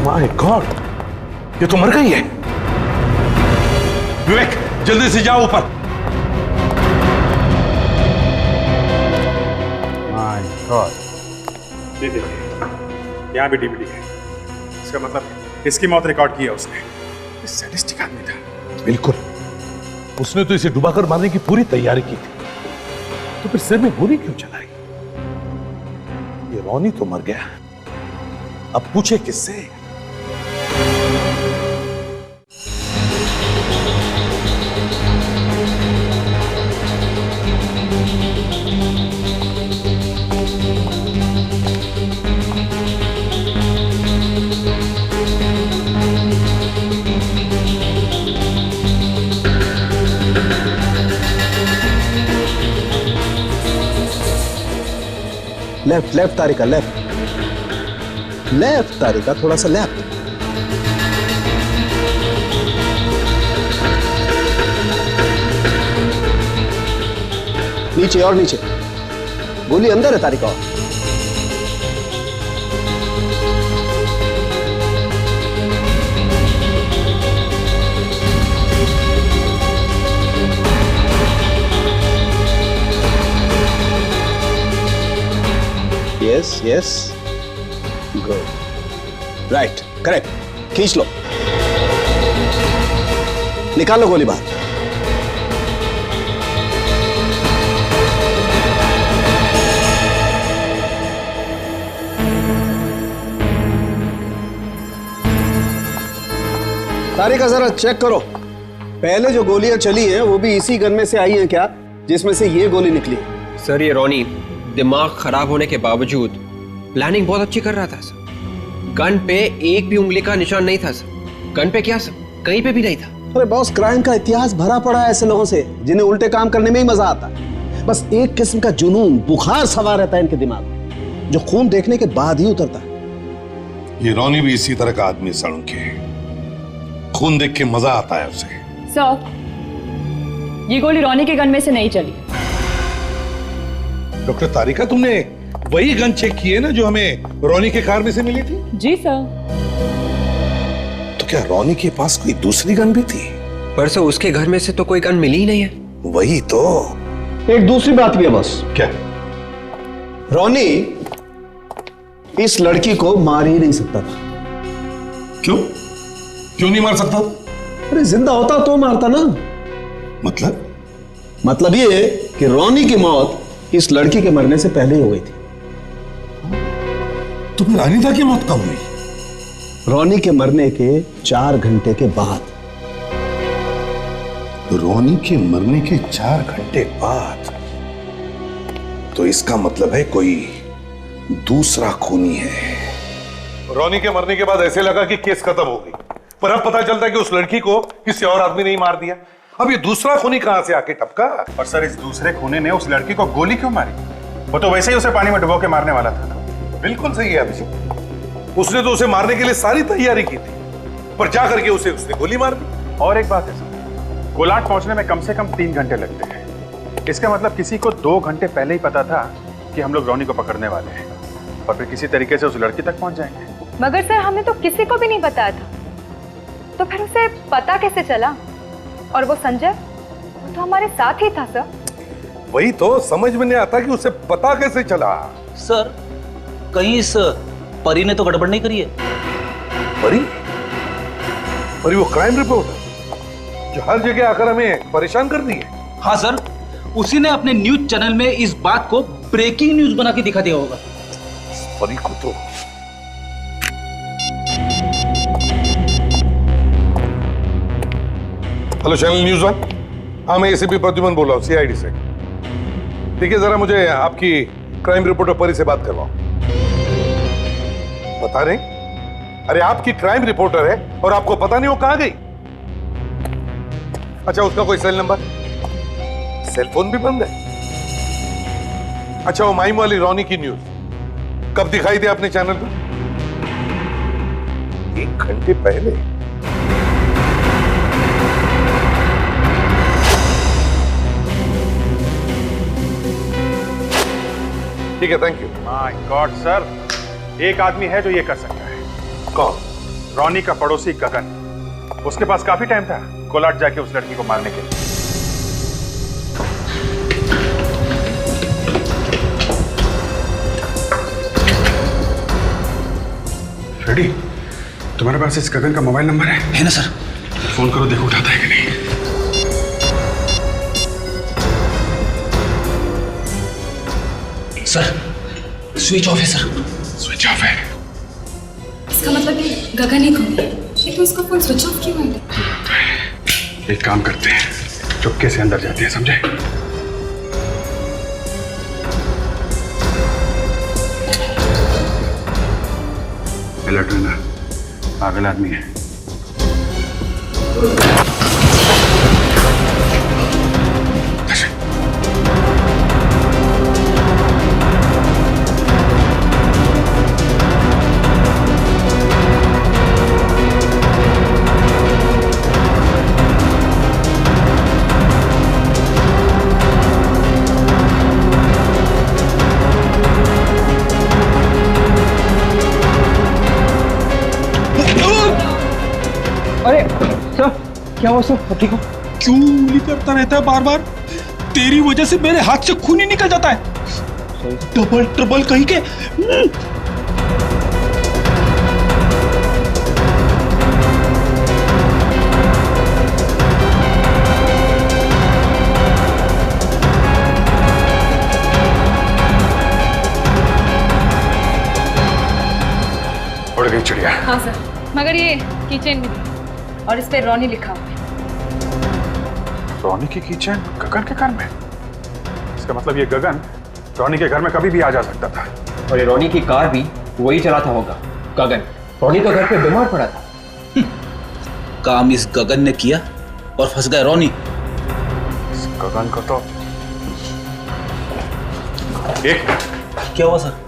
माय गॉड, ये तो मर गई है। विवेक, जल्दी से जाओ ऊपर। माय गॉड, ये देखिए, यहाँ भी डीवीडी है। इसका मतलब इसकी मौत रिकॉर्ड की है उसने। ये सैडिस्टिक आदमी था। बिल्कुल, उसने तो इसे डुबाकर मारने की पूरी तैयारी की थी, तो फिर सिर में गोली क्यों चलाई? ये रोनी तो मर गया, अब पूछे किससे? Left left Tarika, left left Tarika, थोड़ा सा लेफ्ट। नीचे और नीचे, गोली अंदर है Tarika. Yes yes, good, right, correct. खींच लो, निकालो गोली बाहर। तारिका जरा चेक करो, पहले जो गोलियां चली हैं वो भी इसी गन में से आई हैं क्या, जिसमें से ये गोली निकली? सर ये रोनी दिमाग खराब होने के बावजूद प्लानिंग बहुत अच्छी कर रहा था सर। गन पे एक भी उंगली का निशान नहीं था सर। गन पे क्या सर, कहीं पे भी नहीं था। अरे बॉस, क्राइम का इतिहास भरा पड़ा है ऐसे लोगों से जिन्हें उल्टे काम करने में ही मजा आता है। बस एक किस्म का जुनून, बुखार सवार रहता है इनके दिमाग में, जो खून देखने के बाद ही उतरता है। ये रोनी भी इसी तरह का आदमी सड़ू के, खून देख के मजा आता है उसे। सर, ये गोली रोनी के गन में से नहीं चली। डॉक्टर तारिका, तुमने वही गन चेक की है ना जो हमें रोनी के कार में से मिली थी? जी सर। तो क्या रोनी के पास कोई दूसरी गन भी थी? पर सर उसके घर में से तो कोई गन मिली ही नहीं है। वही तो। एक दूसरी बात भी है बॉस। क्या? रोनी इस लड़की को मार ही नहीं सकता था। क्यों? क्यों नहीं मार सकता? अरे जिंदा होता तो मारता ना। मतलब ये कि रोनी की मौत इस लड़की के मरने से पहले ही हो गई थी। तो फिर अनीता की मौत कब हुई? रोनी के मरने के 4 घंटे के बाद। रोनी के मरने के 4 घंटे बाद? तो इसका मतलब है कोई दूसरा खूनी है। रोनी के मरने के बाद ऐसे लगा कि केस खत्म हो गई, पर अब पता चलता है कि उस लड़की को किसी और आदमी ने ही मार दिया। अब ये दूसरा खूनी कहां से आके टपका? और सर इस दूसरे खूनी ने उस लड़की को गोली क्यों मारी? वो तो वैसे ही उसे पानी में डुबो के मारने वाला था ना। बिल्कुल सही है अभिषेक, उसने तो उसे मारने के लिए सारी तैयारी की थी, पर जा करके उसने गोली मार दी। और एक बात है सर, कोलाट पहुंचने में कम से कम 3 घंटे लगते हैं। इसका मतलब किसी को 2 घंटे पहले ही पता था कि हम लोग रोनी को पकड़ने वाले हैं, और फिर किसी तरीके से उस लड़की तक पहुंच जाएंगे। मगर सर हमें तो किसी को भी नहीं बताया था, तो फिर उसे पता कैसे चला? और वो संजय, वो तो हमारे साथ ही था सर। वही तो समझ में नहीं आता कि उसे पता कैसे चला। सर कहीं इस परी ने तो गड़बड़ नहीं करी है? परी? परी वो क्राइम रिपोर्टर जो हर जगह आकर हमें परेशान कर दी है? हाँ सर, उसी ने अपने न्यूज चैनल में इस बात को ब्रेकिंग न्यूज बना के दिखा दिया होगा। परी को तो हेलो चैनल न्यूज़ 1। हाँ मैं एसीपी प्रद्युमन बोल रहा हूँ सीआईडी से। देखिए जरा मुझे आपकी क्राइम रिपोर्टर परी से बात करवाओ। पता नहीं? अरे आपकी क्राइम रिपोर्टर है और आपको पता नहीं वो कहां गई? अच्छा उसका कोई सेल नंबर? सेल फोन भी बंद है। अच्छा वो माइम वाली रोनी की न्यूज कब दिखाई दी आपने चैनल पर? 1 घंटे पहले। ठीक है, thank you. My God sir, एक आदमी है जो ये कर सकता है। कौन? रोनी का पड़ोसी गगन। उसके पास काफी टाइम था कोलाट जाके उस लड़की को मारने के लिए। फ्रेडी, तुम्हारे पास इस गगन का मोबाइल नंबर है? है ना सर। फोन करो, देखो उठाता है कि नहीं। सर स्विच ऑफ है सर। स्विच ऑफ है? इसका मतलब कि गगन ही खो गया, लेकिन उसका फोन स्विच ऑफ क्यों है? एक काम करते हैं, चुपके से अंदर जाते हैं, समझे? अलर्ट रहना, पागल आदमी है। अरे सर क्या हुआ सर? ठीक हो? क्यों उंगली करता रहता है बार बार? तेरी वजह से मेरे हाथ से खून ही निकल जाता है। डबल ट्रबल कहीं के। उड़ गई चिड़िया। हाँ सर, मगर ये कीचेन भी और इस पे रोनी लिखा हुआ है। रोनी की कीचेन गगन के घर में? इसका मतलब ये गगन रोनी के घर में कभी भी आ जा सकता था। और ये रोनी की कार भी वही चलाता होगा, गगन। रोनी तो घर पे बीमार पड़ा था। काम इस गगन ने किया और फंस गया रोनी। इस गगन को तो एक क्या हुआ सर?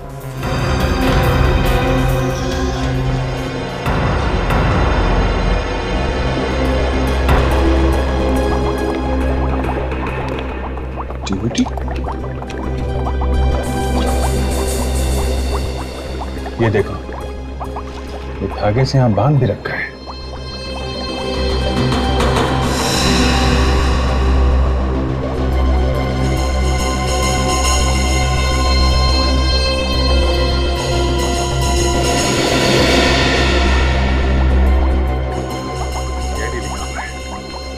ये देखो, ये धागे से यहां बांध भी रखा है।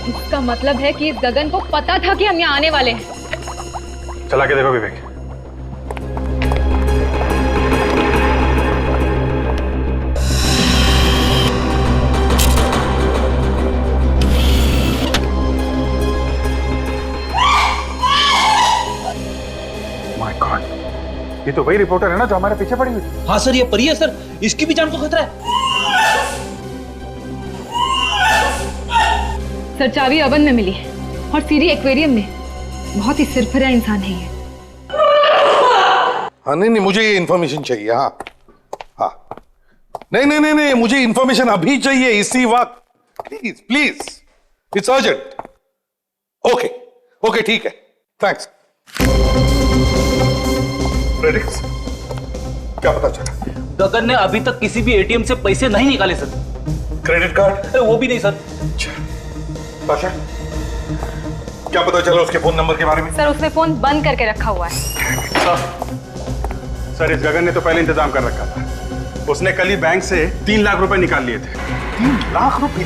इसका मतलब है कि इस गगन को पता था कि हम यहाँ आने वाले हैं। चला के देखो विवेक। माय गॉड, ये तो वही रिपोर्टर है ना जो हमारे पीछे पड़ी हुई थी। हाँ सर, ये परी है सर, इसकी भी जान को खतरा है। सर, चाबी अवन में मिली है और सीरी एक्वेरियम में। बहुत ही सिरफिरा इंसान है ये। हाँ नहीं, मुझे ये इंफॉर्मेशन चाहिए। हाँ हाँ, नहीं, मुझे इंफॉर्मेशन अभी चाहिए, इसी वक्त। Please please, it's urgent. Okay ठीक है, थैंक्स। प्रेडिक्स, क्या पता चला? गगन ने अभी तक किसी भी एटीएम से पैसे नहीं निकाले सर। Credit card? वो भी नहीं सर। ताशा, क्या पता चला उसके फोन नंबर के बारे में? सर, उसने फोन बंद करके रखा हुआ है। सर, इस गगन ने तो पहले इंतजाम कर रखा था। उसने कल ही बैंक से 3 लाख रुपए निकाल लिए थे। 3 लाख रुपए?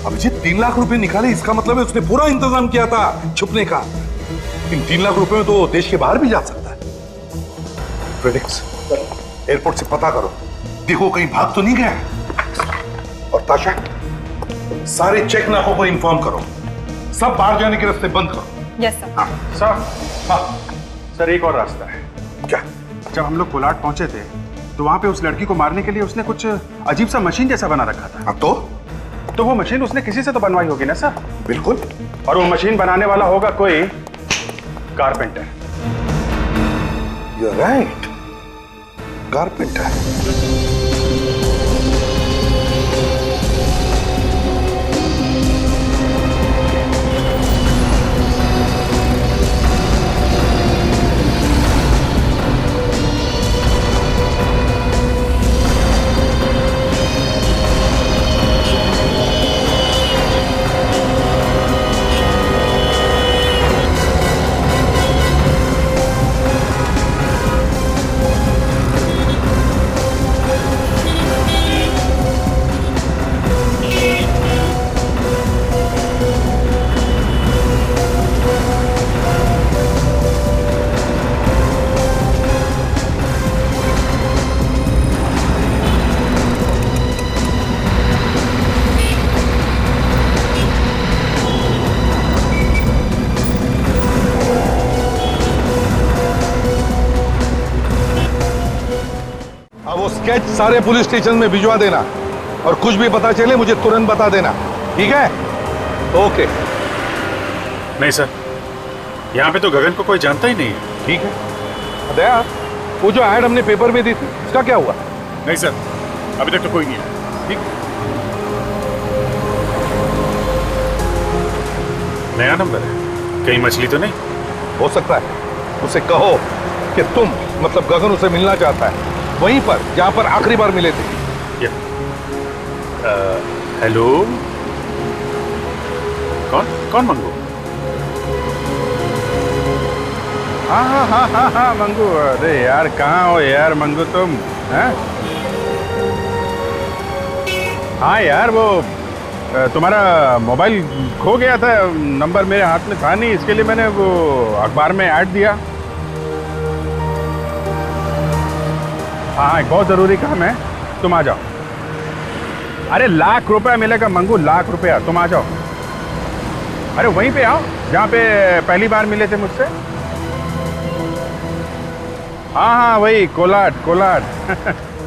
अभिजीत, 3 लाख रुपए निकाले, इसका मतलब है उसने पूरा इंतजाम किया था छुपने का। इन 3 लाख रुपए में तो देश के बाहर भी जा सकता है। प्रेडिक्स, एयरपोर्ट से पता करो, देखो कहीं भाग तो नहीं गया। और ताशा, सारे चेक नाकों को इन्फॉर्म करो, सब बाहर जाने के रास्ते बंद करो। Yes sir. हाँ सर। हाँ सर, एक और रास्ता है। क्या? जब हम लोग कोलाड पहुंचे थे तो वहां पे उस लड़की को मारने के लिए उसने कुछ अजीब सा मशीन जैसा बना रखा था। अब तो वो मशीन उसने किसी से तो बनवाई होगी ना सर? बिल्कुल। और वो मशीन बनाने वाला होगा कोई carpenter. You are right, carpenter. Sketch सारे पुलिस स्टेशन में भिजवा देना और कुछ भी पता चले मुझे तुरंत बता देना, ठीक है? ओके। नहीं सर, यहाँ पे तो गगन को कोई जानता ही नहीं है। ठीक है दया, वो जो ऐड हमने पेपर में दी थी उसका क्या हुआ? नहीं सर, अभी तक तो कोई नहीं है। ठीक, नया नंबर है, कहीं मछली तो नहीं? हो सकता है। उसे कहो कि तुम मतलब गगन उसे मिलना चाहता है वहीं पर जहां पर आखिरी बार मिले थे। हेलो, कौन मंगू? हाँ मंगू। अरे यार, कहाँ हो यार मंगू तुम? हाँ यार, वो तुम्हारा मोबाइल खो गया था, नंबर मेरे हाथ में था नहीं, इसके लिए मैंने वो अखबार में ऐड दिया। हाँ, एक बहुत ज़रूरी काम है, तुम आ जाओ। अरे लाख रुपया मिलेगा मंगू, लाख रुपया। तुम आ जाओ, अरे वहीं पे आओ जहाँ पे पहली बार मिले थे मुझसे। हाँ हाँ वही कोलाट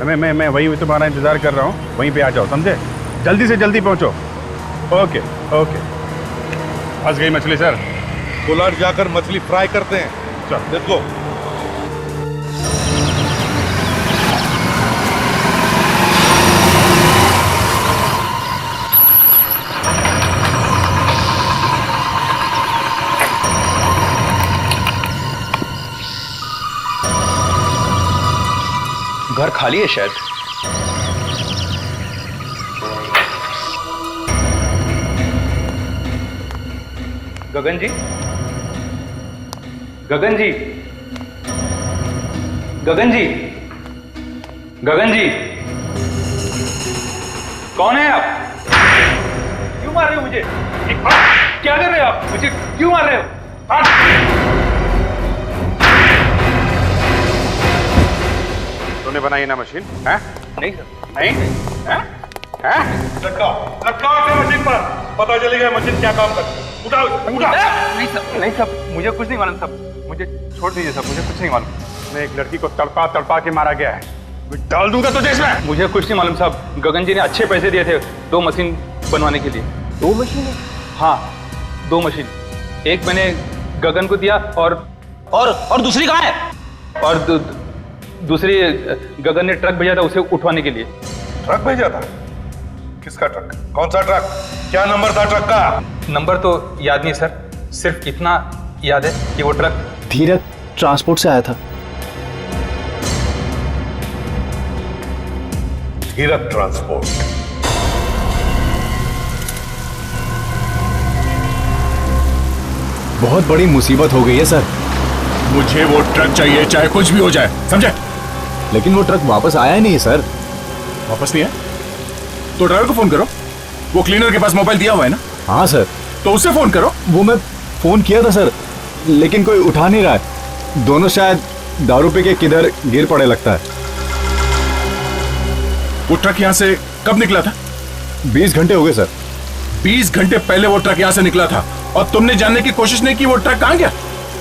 मैं वही तुम्हारा इंतजार कर रहा हूँ, वहीं पे आ जाओ, समझे? जल्दी से जल्दी पहुँचो। Okay okay. फंस गई मछली सर। कोलाट जाकर मछली फ्राई करते हैं। चल लेट्स गो। घर खाली है शायद। गगन जी, गगन जी, गगन जी, गगन जी, कौन है आप? क्यों मार रहे हो मुझे? क्या कर रहे हो आप? मुझे क्यों मार रहे हो? तूने बनाई ना मशीन? है? नहीं सर। नहीं? है? है? लटकाओ इसे मशीन पर, पता चलेगा मशीन क्या काम करती है। उठाओ, उठाओ। नहीं सर, नहीं सर, मुझे कुछ नहीं मालूम सब, मुझे छोड़ दीजिए सब, मुझे कुछ नहीं मालूम। मैं एक लड़की को तड़पा के मारा गया है, डाल दूंगा तुझे इसमें। मुझे कुछ नहीं मालूम साहब, गगन जी ने अच्छे पैसे दिए थे 2 मशीन बनवाने के लिए। 2 मशीन? हाँ 2 मशीन, एक मैंने गगन को दिया और दूसरी कहाँ है? और दूसरी गगन ने ट्रक भेजा था उसे उठवाने के लिए। ट्रक भेजा था? किसका ट्रक? कौन सा ट्रक? क्या नंबर था ट्रक का? नंबर तो याद नहीं सर, सिर्फ इतना याद है कि वो ट्रक धीरज ट्रांसपोर्ट से आया था। धीरज ट्रांसपोर्ट। बहुत बड़ी मुसीबत हो गई है सर। मुझे वो ट्रक चाहिए, चाहे कुछ भी हो जाए, समझे? लेकिन वो ट्रक वापस आया ही नहीं है सर। वापस नहीं है तो ड्राइवर को फोन करो, वो क्लीनर के पास मोबाइल दिया हुआ है ना? हाँ सर। तो उससे फोन करो। वो मैं फोन किया था सर, लेकिन कोई उठा नहीं रहा है। दोनों शायद दारू पी के किधर गिर पड़े लगता है। वो ट्रक यहाँ से कब निकला था? 20 घंटे हो गए सर। 20 घंटे पहले वो ट्रक यहाँ से निकला था और तुमने जानने की कोशिश नहीं की वो ट्रक कहाँ गया?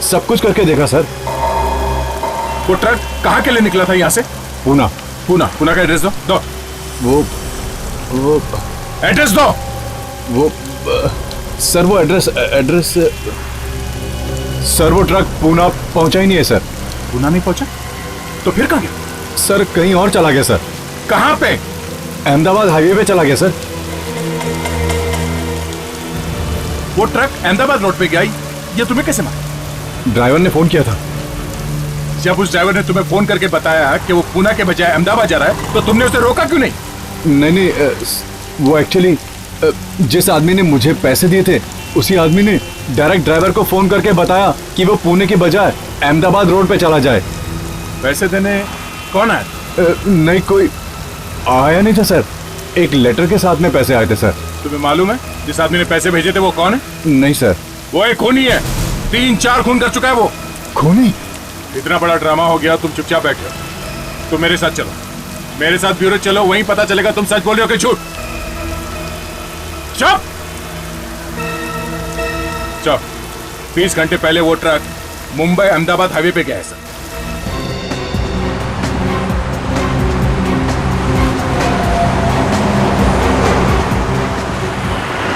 सब कुछ करके देखा सर। वो ट्रक कहाँ के लिए निकला था यहाँ से? पूना। पूना का एड्रेस दो। वो एड्रेस दो। वो सर वो एड्रेस सर वो ट्रक पूना पहुंचा ही नहीं है सर। पूना नहीं पहुंचा? तो फिर कहाँ गया? सर कहीं और चला गया सर। कहाँ पे? अहमदाबाद हाईवे पे चला गया सर। वो ट्रक अहमदाबाद रोड पे गया, ये तुम्हें कैसे मालूम? ड्राइवर ने फोन किया था। जब उस ड्राइवर ने तुम्हें फोन करके बताया कि वो पूना के बजाय अहमदाबाद जा रहा है, तो तुमने उसे रोका क्यों नहीं? नहीं, वो एक्चुअली जिस आदमी ने मुझे पैसे दिए थे उसी आदमी ने डायरेक्ट ड्राइवर को फोन करके बताया कि वो पुणे के बजाय अहमदाबाद रोड पे चला जाए। पैसे देने कौन आया? नहीं कोई आया नहीं था सर, एक लेटर के साथ में पैसे आए थे सर। तुम्हें मालूम है जिस आदमी ने पैसे भेजे थे वो कौन है? नहीं सर। वो एक खूनी है, 3-4 खून कर चुका है वो। खूनी? इतना बड़ा ड्रामा हो गया, तुम चुपचाप बैठे हो। तुम मेरे साथ चलो, मेरे साथ ब्यूरो चलो, वहीं पता चलेगा तुम सच बोल रहे हो कि झूठ। चुप। 20 घंटे पहले वो ट्रक मुंबई अहमदाबाद हाईवे पे गया है सर।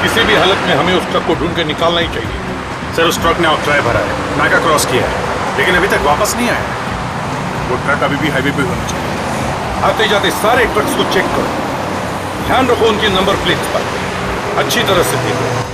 किसी भी हालत में हमें उस ट्रक को ढूंढ के निकालना ही चाहिए। सर उस ट्रक ने ऑक्ट्राय भरा है, नाका क्रॉस किया है, लेकिन अभी तक वापस नहीं आया। वो ट्रक अभी भी हाईवे पे होना चाहिए। आते जाते सारे ट्रक्स को चेक करो, ध्यान रखो उनकी नंबर प्लेट पर, अच्छी तरह से देखो।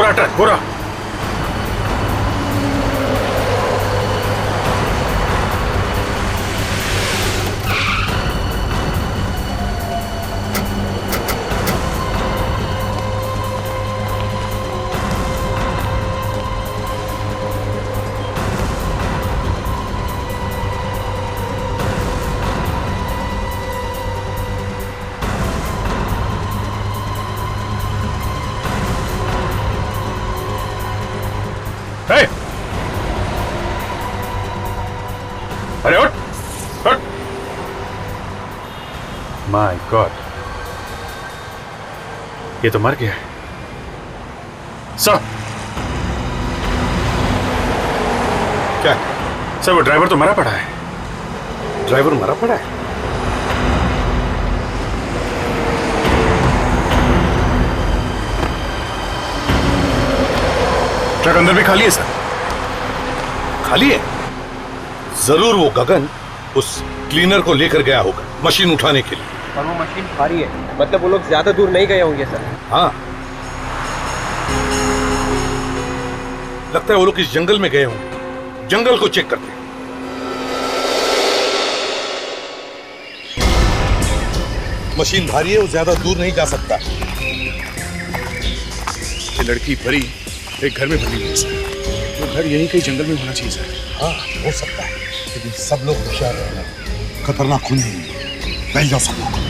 पूरा ट्रक पूरा। अरे उठ उठ। माय गॉड, ये तो मर गया है। सर क्या सर, वो ड्राइवर तो मरा पड़ा है। ड्राइवर मरा पड़ा है? ट्रक अंदर भी खाली है सर। खाली है? जरूर वो गगन उस क्लीनर को लेकर गया होगा मशीन उठाने के लिए। और वो मशीन भारी है, मतलब वो लोग ज्यादा दूर नहीं गए होंगे सर। हाँ, लगता है वो लोग इस जंगल में गए होंगे। जंगल को चेक करते हैं। मशीन भारी है, वो ज्यादा दूर नहीं जा सकता। ये लड़की परी एक घर में बनी हुई है सर। वो घर यहीं कहीं जंगल में होना चाहिए सर। हाँ, हो सकता है, लेकिन सब लोग होशियार रहना। खतरनाक खून नहीं है। बैठ जाओ सब लोग।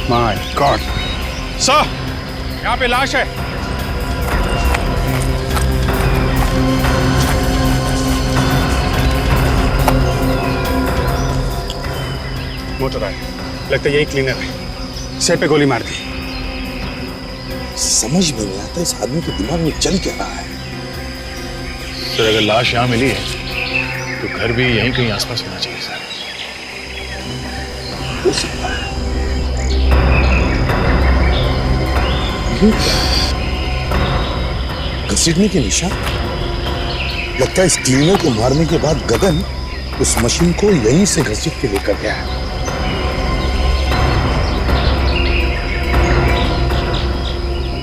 माय गॉड सर, यहाँ पे लाश है। मोटर आया, लगता है यही क्लीनर है। सिर पे गोली मार दी। समझ में नहीं आता इस आदमी के दिमाग में चल क्या रहा है। सर अगर लाश यहाँ मिली है तो घर भी यहीं कहीं आसपास होना चाहिए सर। हो सकता है। घसीटने के निशान। लगता है इस क्लीनर को मारने के बाद गगन उस मशीन को यहीं से घसीट के लेकर गया है।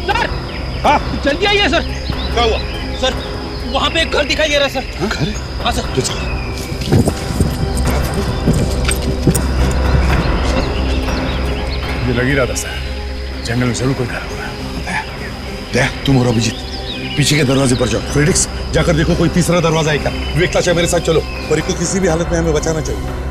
सर, हाँ जल्दी आइए सर। क्या हुआ सर? वहां पे एक घर दिखाई दे रहा है सर। घर? हाँ सर। ये लग ही रहा था सर, जंगल में जरूर कोई घर होगा। तुम और अभिजीत पीछे के दरवाजे पर जाओ। फ्रेडिक्स, जाकर देखो कोई तीसरा दरवाजा है क्या। विवेक चाचा मेरे साथ चलो। परी को किसी भी हालत में हमें बचाना चाहिए।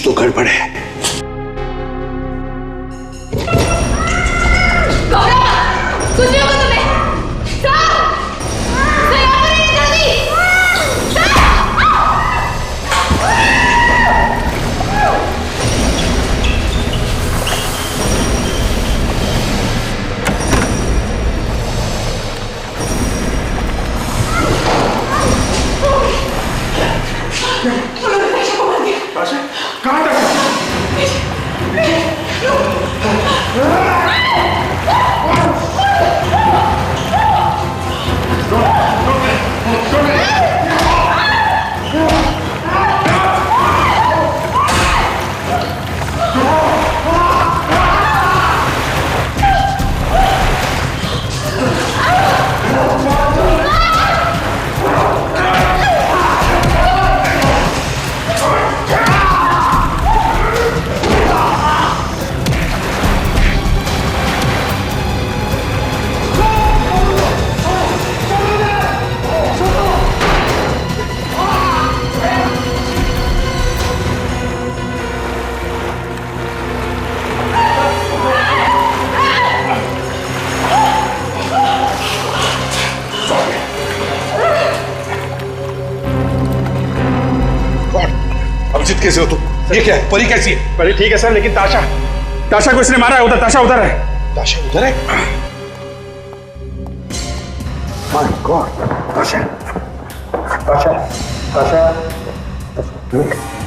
तो गड़बड़ है। कुछ नहीं होगा तुम्हें। कैसे हो तुम? ये क्या है? परी कैसी है? परी ठीक है सर, लेकिन ताशा को इसने मारा है। उधर ताशा उधर है। ताशा उधर है? माय गॉड, ताशा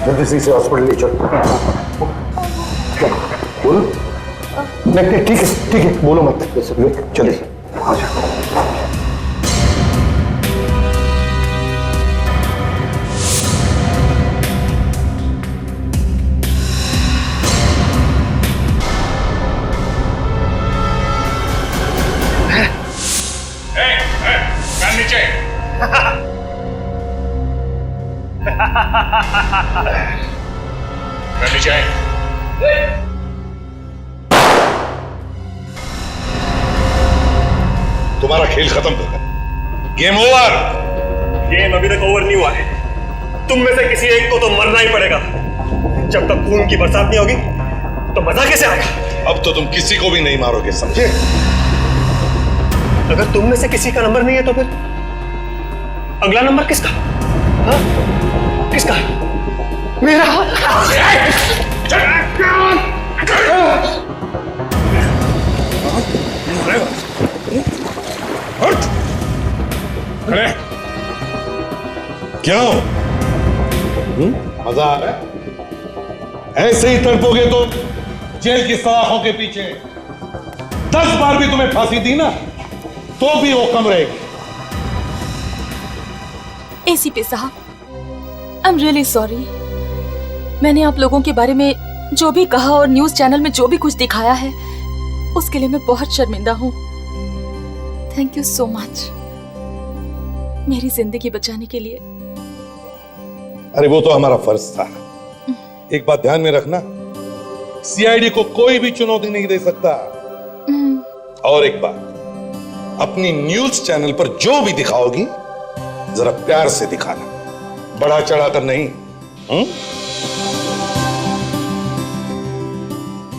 जल्दी से इसे हॉस्पिटल ले चलो। बोलो। नहीं ठीक है बोलो मत। चलिए आ जाओ। तुम्हारा खेल खत्म कर दो। Game over. गेम अभी तक ओवर नहीं हुआ है। तुम में से किसी एक को तो मरना ही पड़ेगा। जब तक खून की बरसात नहीं होगी तो मजा कैसे आएगा? अब तो तुम किसी को भी नहीं मारोगे, समझे? अगर तुम में से किसी का नंबर नहीं है तो फिर अगला नंबर किसका? हाँ? किसका? मेरा। क्यों? मजा आ रहा है? ऐसे ही तड़पोगे तो जेल की सलाखों के पीछे 10 बार भी तुम्हें फांसी दी ना तो भी वो कम रहेगी। एसीपी साहब, आई एम रियली सॉरी। मैंने आप लोगों के बारे में जो भी कहा और न्यूज चैनल में जो भी कुछ दिखाया है उसके लिए मैं बहुत शर्मिंदा हूँ। थैंक यू सो मच मेरी जिंदगी बचाने के लिए। अरे वो तो हमारा फर्ज था। एक बात ध्यान में रखना, सीआईडी को कोई भी चुनौती नहीं दे सकता। और एक बात, अपनी न्यूज चैनल पर जो भी दिखाओगी जरा प्यार से दिखाना, बढ़ा चढ़ाकर नहीं।